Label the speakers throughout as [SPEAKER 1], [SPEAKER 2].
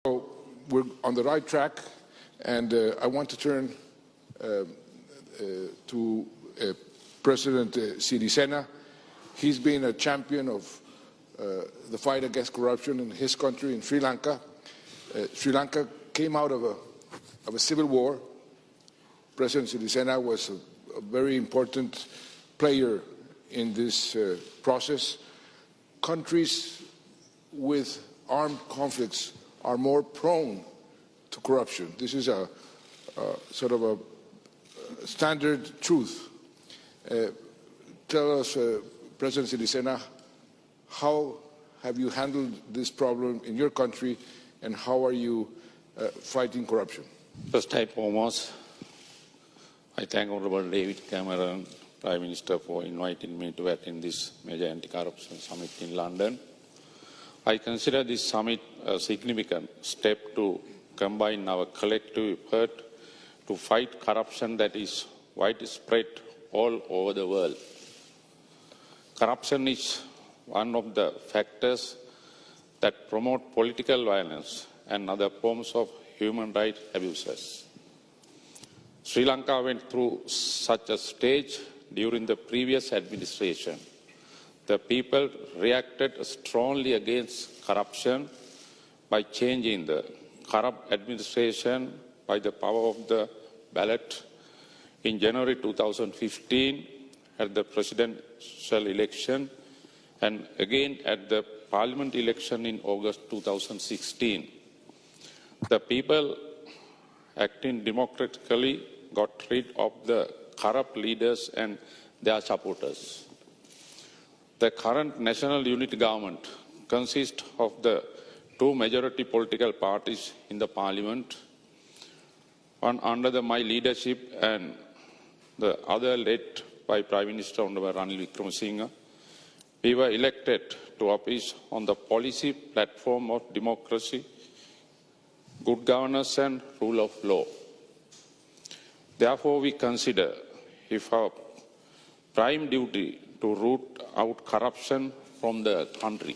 [SPEAKER 1] So we're on the right track, and I want to turn to President Sirisena. He's been a champion of the fight against corruption in his country, in Sri Lanka. Sri Lanka came out of a civil war. President Sirisena was a very important player in this process. Countries with armed conflicts are more prone to corruption. This is a sort of a standard truth. Tell us, President Sirisena, how have you handled this problem in your country, and how are you fighting corruption?
[SPEAKER 2] First and foremost, I thank Honorable David Cameron, Prime Minister, for inviting me to attend this major anti-corruption summit in London. I consider this summit a significant step to combine our collective effort to fight corruption that is widespread all over the world. Corruption is one of the factors that promote political violence and other forms of human rights abuses. Sri Lanka went through such a stage during the previous administration. The people reacted strongly against corruption by changing the corrupt administration by the power of the ballot in January 2015 at the presidential election and again at the parliament election in August 2016. The people, acting democratically, got rid of the corrupt leaders and their supporters. The current National Unity Government consists of the two majority political parties in the parliament, one under my leadership and the other led by Prime Minister Honorable Ranil Wickremesinghe. We were elected to office on the policy platform of democracy, good governance and rule of law. Therefore, we consider it our prime duty to root out corruption from the country.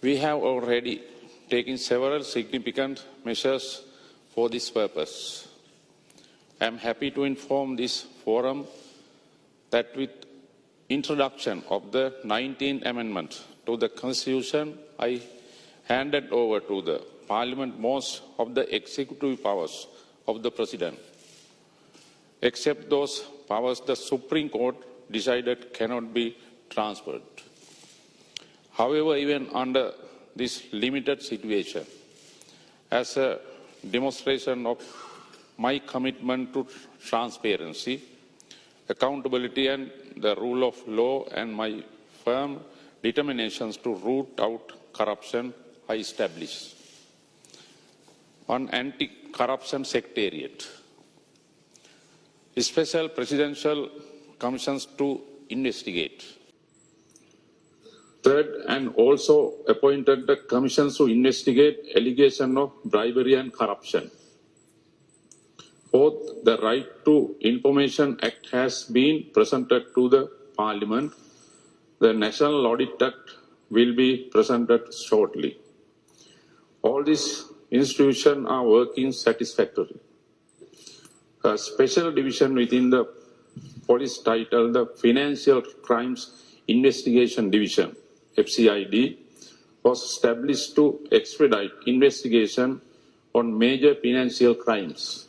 [SPEAKER 2] We have already taken several significant measures for this purpose. I am happy to inform this forum that with introduction of the 19th Amendment to the Constitution, I handed over to the Parliament most of the executive powers of the President, except those powers the Supreme Court decided cannot be transferred. However, even under this limited situation, as a demonstration of my commitment to transparency, accountability and the rule of law and my firm determinations to root out corruption, I established an anti-corruption secretariat, special presidential commissions to investigate. Third, and also appointed the commissions to investigate allegation of bribery and corruption. Fourth, the Right to Information Act has been presented to the Parliament. The National Audit Act will be presented shortly. All these institutions are working satisfactorily. A special division within the police titled the Financial Crimes Investigation Division, FCID, was established to expedite investigation on major financial crimes.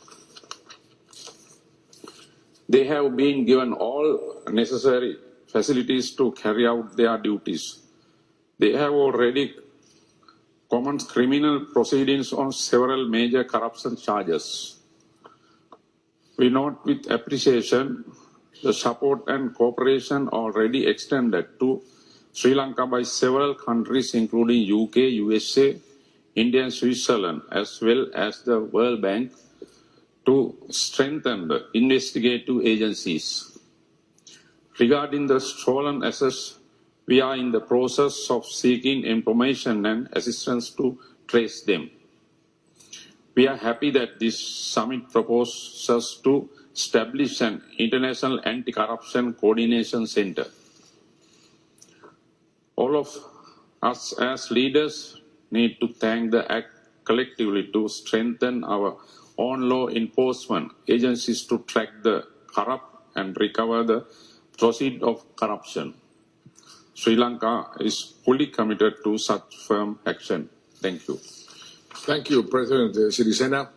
[SPEAKER 2] They have been given all necessary facilities to carry out their duties. They have already commenced criminal proceedings on several major corruption charges. We note with appreciation the support and cooperation already extended to Sri Lanka by several countries including UK, USA, India and Switzerland, as well as the World Bank, to strengthen the investigative agencies. Regarding the stolen assets, we are in the process of seeking information and assistance to trace them. We are happy that this summit proposes to establish an international anti-corruption coordination center. All of Us as leaders need to thank the act collectively to strengthen our own law enforcement agencies to track the corrupt and recover the proceeds of corruption. Sri Lanka is fully committed to such firm action. Thank you.
[SPEAKER 1] Thank you, President Sirisena.